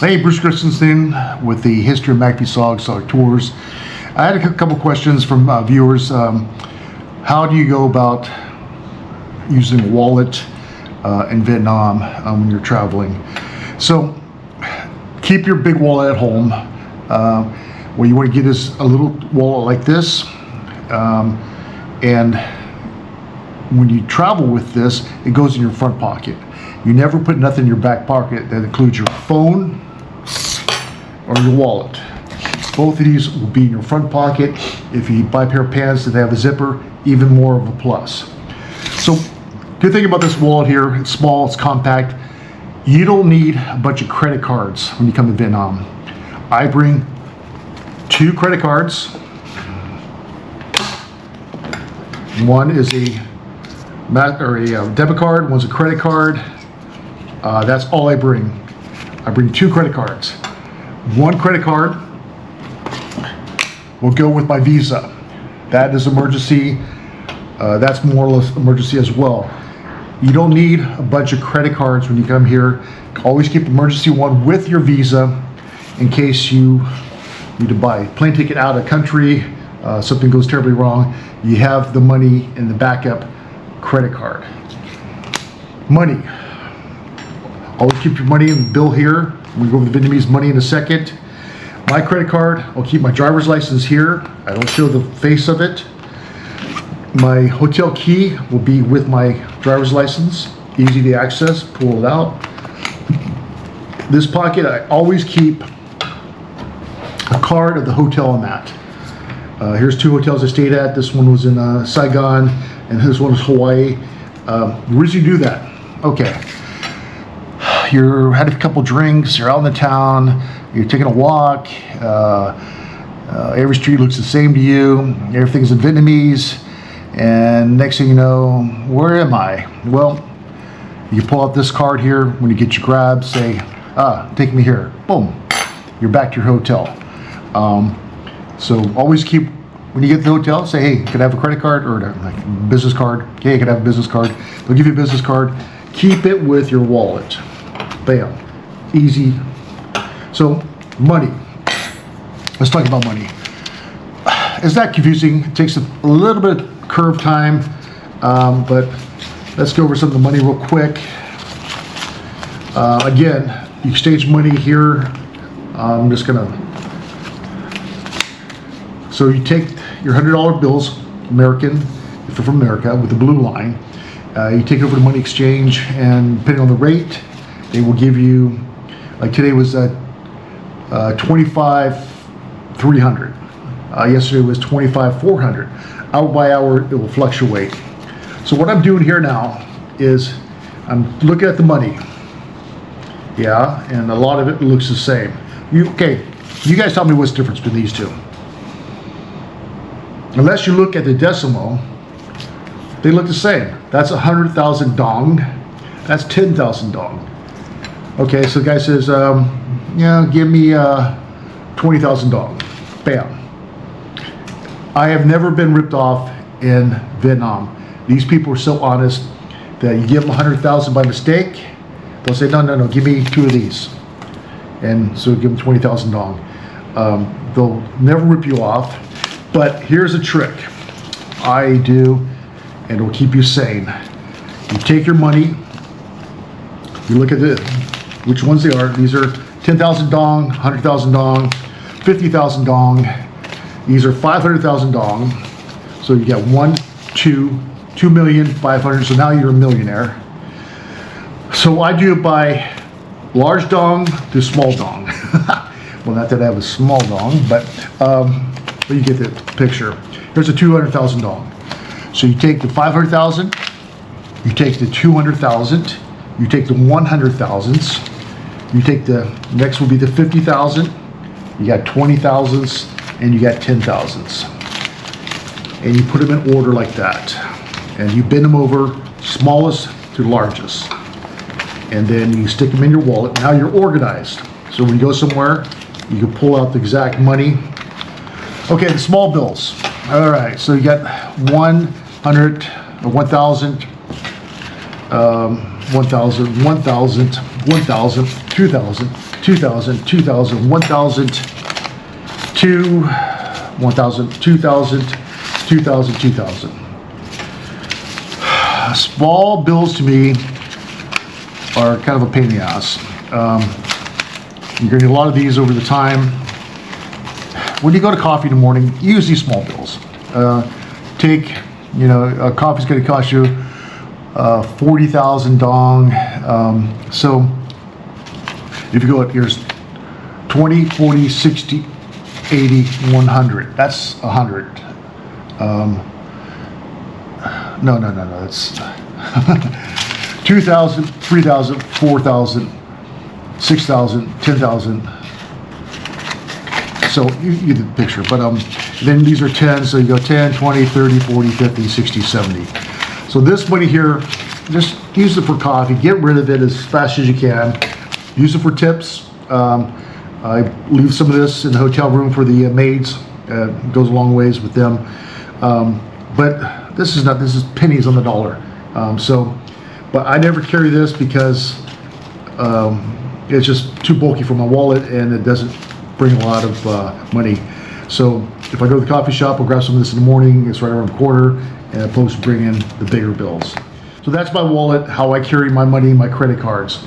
Hey, Bruce Christensen with the history of MACV-SOG Tours. I had a couple questions from viewers. How do you go about using a wallet in Vietnam when you're traveling? So keep your big wallet at home. What you want to get is a little wallet like this. And when you travel with this, it goes in your front pocket. You never put nothing in your back pocket. That includes your phone or your wallet. Both of these will be in your front pocket. If you buy a pair of pants that have a zipper, even more of a plus. So, good thing about this wallet here, it's small, it's compact. You don't need a bunch of credit cards when you come to Vietnam. I bring 2 credit cards. One is a debit card, one's a credit card. That's all I bring. I bring 2 credit cards. One credit card will go with my Visa. That is emergency. That's more or less emergency as well. You don't need a bunch of credit cards when you come here. Always keep emergency one with your Visa in case you need to buy a plane ticket out of the country, something goes terribly wrong. You have the money in the backup credit card. Money. Always keep your money in the bill here. We'll go over the Vietnamese money in a second. My credit card, I'll keep my driver's license here. I don't show the face of it. My hotel key will be with my driver's license. Easy to access, pull it out. This pocket, I always keep a card of the hotel I'm at. Here's 2 hotels I stayed at. This one was in Saigon, and this one was Hawaii. Where did you do that? Okay. You're had a couple drinks, you're out in the town, you're taking a walk, every street looks the same to you, everything's in Vietnamese, and next thing you know, where am I? Well, you pull out this card here when you get your grab, say, take me here, boom, you're back to your hotel. So always keep, when you get to the hotel, say, hey, can I have a credit card or a business card? Okay, can I have a business card? They'll give you a business card. Keep it with your wallet. Bam. Easy. So, money. Let's talk about money. It's not confusing. It takes a little bit of curve time, but let's go over some of the money real quick. Again, you exchange money here. I'm just gonna. So you take your $100 bills, American, if they're from America, with the blue line. You take it over to money exchange, and depending on the rate, they will give you, like today was $25,300. Yesterday was $25,400. Hour by hour, it will fluctuate. So what I'm doing here now is I'm looking at the money. Yeah, and a lot of it looks the same. You guys tell me what's the difference between these 2. Unless you look at the decimal, they look the same. That's 100,000 dong. That's 10,000 dong. Okay, so the guy says, give me 20,000 dong. Bam. I have never been ripped off in Vietnam. These people are so honest that you give them 100,000 by mistake, they'll say, no, give me 2 of these. And so give them 20,000 dong. They'll never rip you off, but here's a trick I do, and it will keep you sane. You take your money, you look at which ones they are. These are 10,000 dong, 100,000 dong, 50,000 dong. These are 500,000 dong. So you got 2,500,000. So now you're a millionaire. So I do it by large dong to small dong. Well, not that I have a small dong, but you get the picture. Here's a 200,000 dong. So you take the 500,000, you take the 200,000, you take the 100,000s, you take the, next will be the 50,000, you got 20,000s, and you got 10,000s. And you put them in order like that. And you bend them over, smallest to largest. And then you stick them in your wallet. Now you're organized. So when you go somewhere, you can pull out the exact money. Okay, the small bills. All right, so you got 100 or 1,000, 1,000, 1,000, 1,000, 2,000, 2,000, 2,000, 1,000, 2, 1,000, 2,000, 2,000, 2,000. Small bills to me are kind of a pain in the ass. You're gonna get a lot of these over the time. When you go to coffee in the morning, use these small bills. Take, you know, a coffee's gonna cost you 40,000 dong. So if you go, here's 20, 40, 60, 80, 100. That's 100. No, that's 2,000, 3,000, 4,000, 6,000, 10,000. So you get the picture. But then these are 10, so you go 10, 20, 30, 40, 50, 60, 70. So this money here, just use it for coffee. Get rid of it as fast as you can. Use it for tips. I leave some of this in the hotel room for the maids. It goes a long ways with them. But this is pennies on the dollar. But I never carry this because it's just too bulky for my wallet and it doesn't bring a lot of money. So if I go to the coffee shop, I'll grab some of this in the morning. It's right around the corner, and I'm supposed to bring in the bigger bills. So that's my wallet, how I carry my money, my credit cards.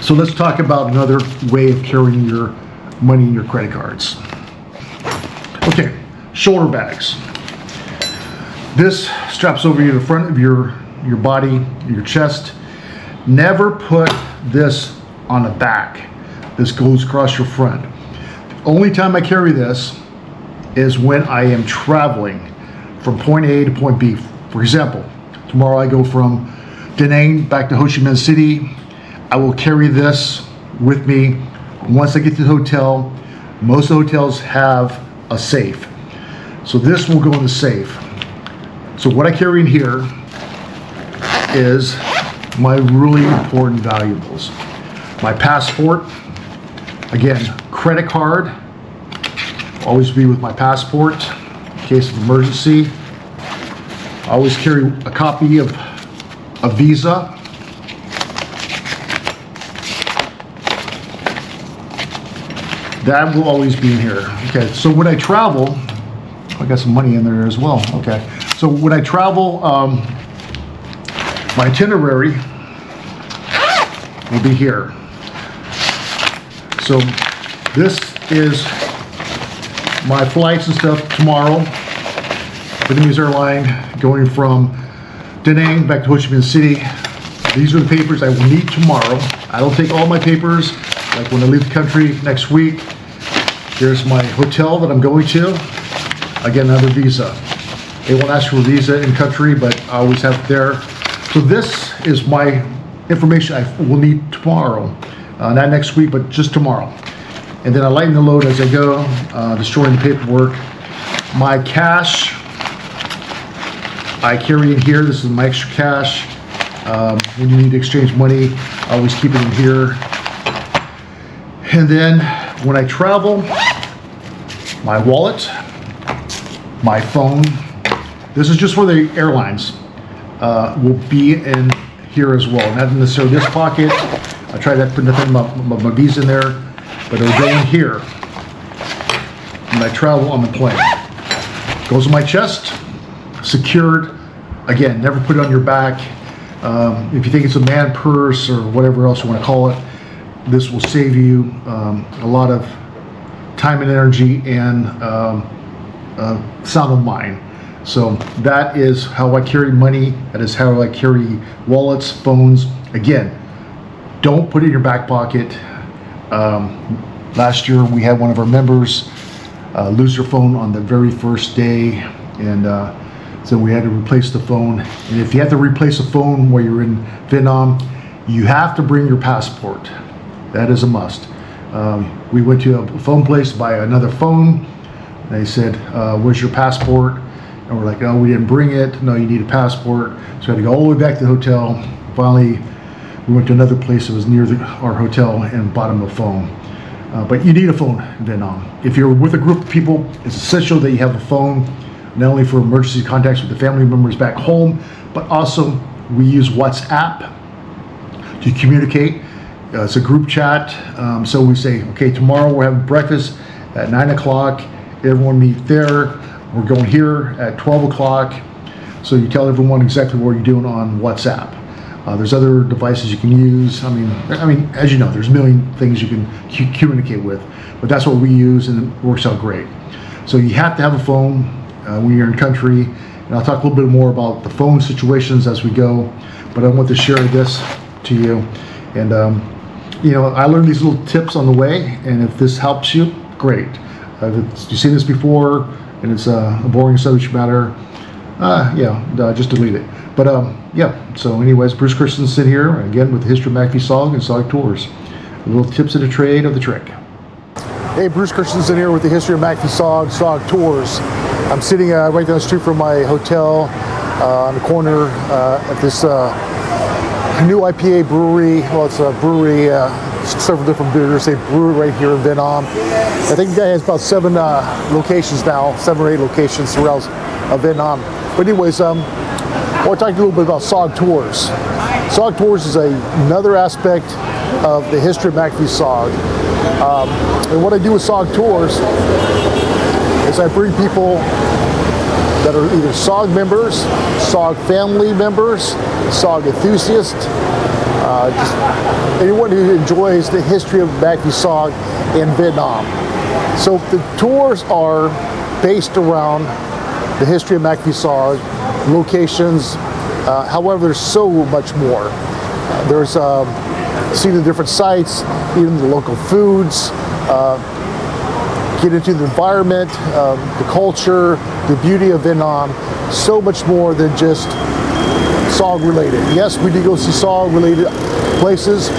So let's talk about another way of carrying your money in your credit cards. Okay, shoulder bags. This straps over the front of your body, your chest. Never put this on the back. This goes across your front. The only time I carry this is when I am traveling from point A to point B. For example, tomorrow I go from Da Nang back to Ho Chi Minh City. I will carry this with me. Once I get to the hotel, most hotels have a safe. So this will go in the safe. So what I carry in here is my really important valuables. My passport, again, credit card, always be with my passport in case of emergency. I always carry a copy of a visa. That will always be in here. Okay, so when I travel, I got some money in there as well. Okay, so when I travel, my itinerary will be here. So this is my flights and stuff tomorrow. Vietnamese airline going from Da Nang back to Ho Chi Minh City. These are the papers I will need tomorrow. I don't take all my papers, like when I leave the country next week. Here's my hotel that I'm going to. Again, another visa. They won't ask for a visa in country, but I always have it there. So this is my information I will need tomorrow. Not next week, but just tomorrow. And then I lighten the load as I go, destroying the paperwork. My cash, I carry in here. This is my extra cash. When you need to exchange money, I always keep it in here. And then when I travel, my wallet, my phone. This is just for the airlines. Will be in here as well. Not necessarily this pocket. I try not to put nothing my Visa in there, but it'll go in here when I travel on the plane. Goes in my chest, secured. Again, never put it on your back. If you think it's a man purse or whatever else you want to call it, this will save you a lot of time and energy and sound of mind. So that is how I carry money. That is how I carry wallets, phones. Again, don't put it in your back pocket. Last year we had one of our members lose their phone on the very first day, and so we had to replace the phone. And if you have to replace a phone while you're in Vietnam, you have to bring your passport. That is a must. We went to a phone place to buy another phone. They said, where's your passport? And we're like, oh, we didn't bring it. No, you need a passport. So I had to go all the way back to the hotel. Finally, we went to another place that was near our hotel and bought them a phone. But you need a phone in Vietnam. If you're with a group of people, it's essential that you have a phone, not only for emergency contacts with the family members back home, but also We use WhatsApp to communicate. It's a group chat. So we say, okay, tomorrow we're having breakfast at 9 o'clock. Everyone meet there. We're going here at 12 o'clock. So you tell everyone exactly what you're doing on WhatsApp. There's other devices you can use. I mean, as you know, there's a million things you can communicate with, but that's what we use, and it works out great. So you have to have a phone when you're in country, and I'll talk a little bit more about the phone situations as we go, but I want to share this to you. And you know, I learned these little tips on the way, and if this helps you, great. If you've seen this before and it's a boring subject matter, just delete it. But yeah, so anyways, Bruce Christensen here, again with the history of MACV-SOG and SOG Tours. Little tips of the trade of the trick. Hey, Bruce Christensen here with the history of MACV-SOG, SOG Tours. I'm sitting right down the street from my hotel on the corner at this new IPA brewery. Well, it's a brewery, several different beers. They brew right here in Vietnam. I think the guy has about 7 locations now, 7 or 8 locations throughout Vietnam. But anyways, I want to talk to you a little bit about SOG Tours. SOG Tours is another aspect of the history of MACV-SOG. And what I do with SOG Tours is I bring people that are either SOG members, SOG family members, SOG enthusiasts, just anyone who enjoys the history of MACV-SOG in Vietnam. So the tours are based around the history of MACV-SOG, locations. However, there's so much more. There's seeing the different sites, eating the local foods, get into the environment, the culture, the beauty of Vietnam. So much more than just SOG related. Yes, we do go see SOG related places,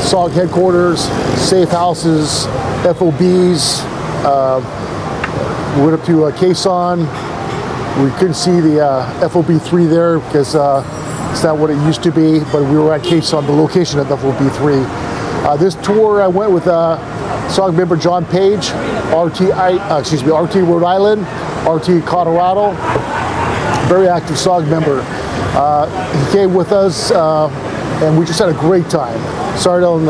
SOG headquarters, safe houses, FOBs. We went up to Quezon. We couldn't see the FOB3 there because it's not what it used to be, but we were at Quezon, the location of FOB3. This tour I went with SOG member John Page, RT Rhode Island, RT Colorado, very active SOG member. He came with us and we just had a great time. Started on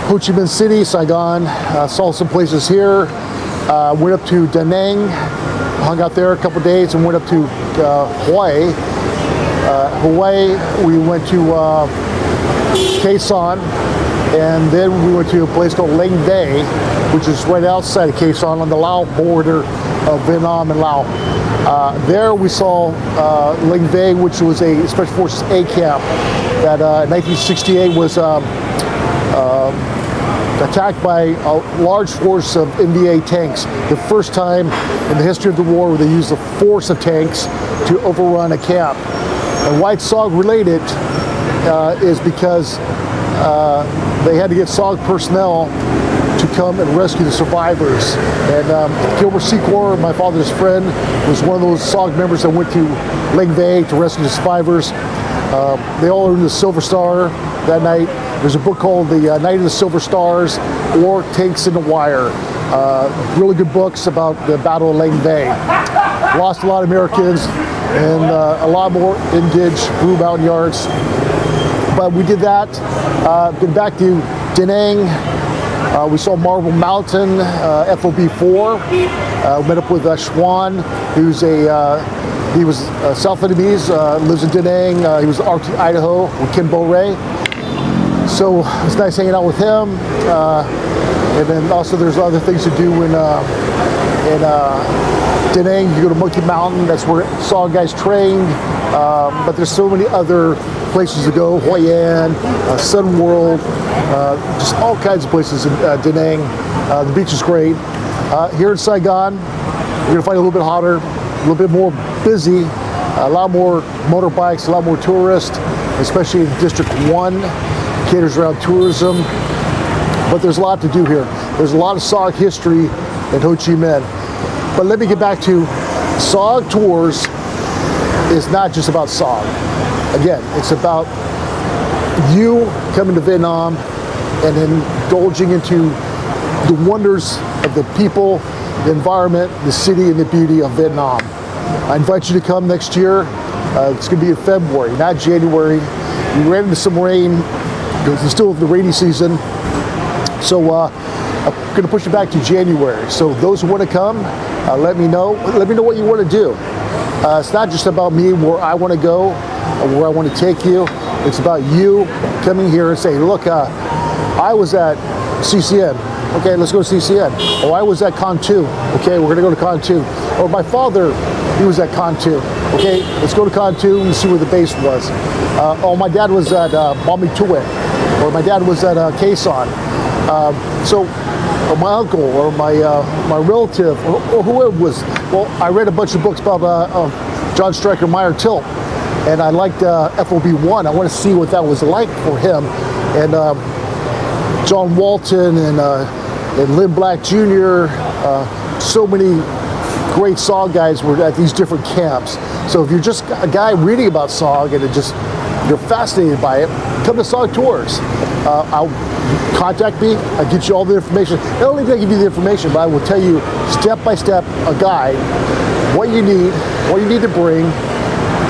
Ho Chi Minh City, Saigon, saw some places here, went up to Da Nang, hung out there a couple days, and went up to Hawaii. We went to Quezon, and then we went to a place called Lang Bay, which is right outside of Quezon on the Lao border of Vietnam and Laos. There we saw Lang Bay, which was a Special Forces A camp that in 1968 was attacked by a large force of NVA tanks. The first time in the history of the war where they used the force of tanks to overrun a camp. And why it's SOG related is because they had to get SOG personnel to come and rescue the survivors. And Gilbert Secor, my father's friend, was one of those SOG members that went to Lang Bay to rescue the survivors. They all earned the Silver Star that night. There's a book called The Night of the Silver Stars or Tanks in the Wire. Really good books about the Battle of Lang Bay. Lost a lot of Americans and a lot more engaged Blue Mountain Yards. But we did that. Been back to Da Nang. We saw Marble Mountain, FOB4. Met up with Schwan, who's he was South Vietnamese, lives in Da Nang. He was RT Idaho with Ken Bo Ray. So it's nice hanging out with him. And then also there's other things to do in Da Nang. You go to Monkey Mountain, that's where SOG guys trained. But there's so many other places to go. Hoi An, Sun World, just all kinds of places in Da Nang. The beach is great. Here in Saigon, you're gonna find it a little bit hotter, a little bit more busy, a lot more motorbikes, a lot more tourists, especially in District 1, caters around tourism. But there's a lot to do here. There's a lot of SOG history in Ho Chi Minh. But let me get back to SOG Tours is not just about SOG. Again, it's about you coming to Vietnam and indulging into the wonders of the people, the environment, the city, and the beauty of Vietnam. I invite you to come next year. It's going to be in February, not January. We ran into some rain because it's still the rainy season. So I'm going to push it back to January. So those who want to come, let me know. Let me know what you want to do. It's not just about me, where I want to go, or where I want to take you. It's about you coming here and saying, look, I was at CCN. Okay, let's go to CCN. Oh, I was at Con 2. Okay, we're going to go to Con 2. Or my father, he was at Con 2. Okay, let's go to Con 2 and see where the base was. Oh, my dad was at Balmy Tuwet. Or my dad was at Quezon. Or my uncle, or my relative, or whoever was. Well, I read a bunch of books about John Stryker Meyer Tilt, and I liked FOB1. I want to see what that was like for him. And John Walton and Lynn Black Jr., so many great SOG guys were at these different camps. So if you're just a guy reading about SOG and you're fascinated by it, come to SOG Tours. I'll contact me. I'll get you all the information. Not only will I give you the information, but I will tell you step by step, a guide, what you need to bring,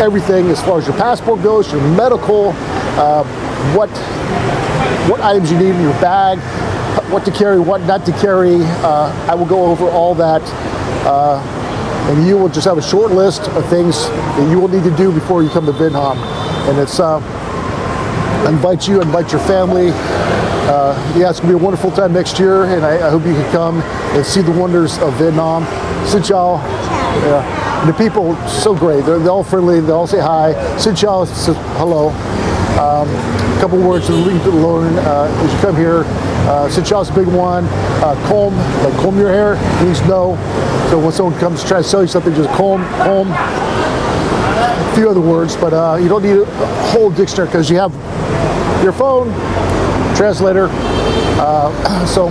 everything as far as your passport goes, your medical, what items you need in your bag, what to carry, what not to carry. I will go over all that. And you will just have a short list of things that you will need to do before you come to Vietnam. And it's invite your family. Yeah, it's gonna be a wonderful time next year, and I hope you can come and see the wonders of Vietnam. Xin chào. Yeah. And the people, so great. They're all friendly. They all say hi. Xin chào, hello. A couple words to learn as you come here. Xin chào is a big one. Comb your hair means no. So when someone comes to try to sell you something, just comb. A few other words, but you don't need a whole dictionary because you have your phone, translator. So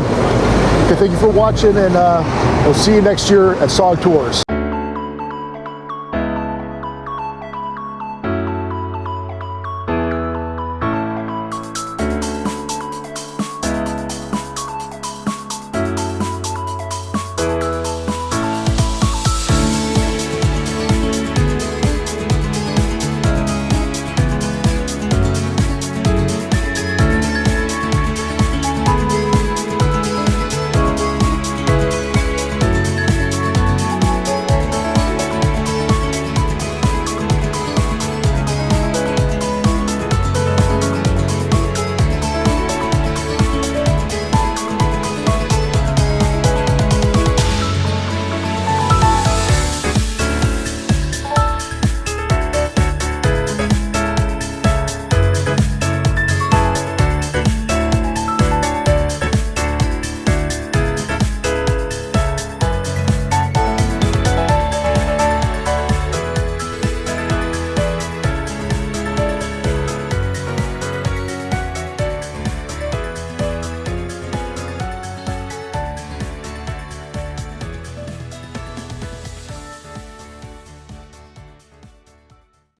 okay, thank you for watching, and we'll see you next year at SOG Tours.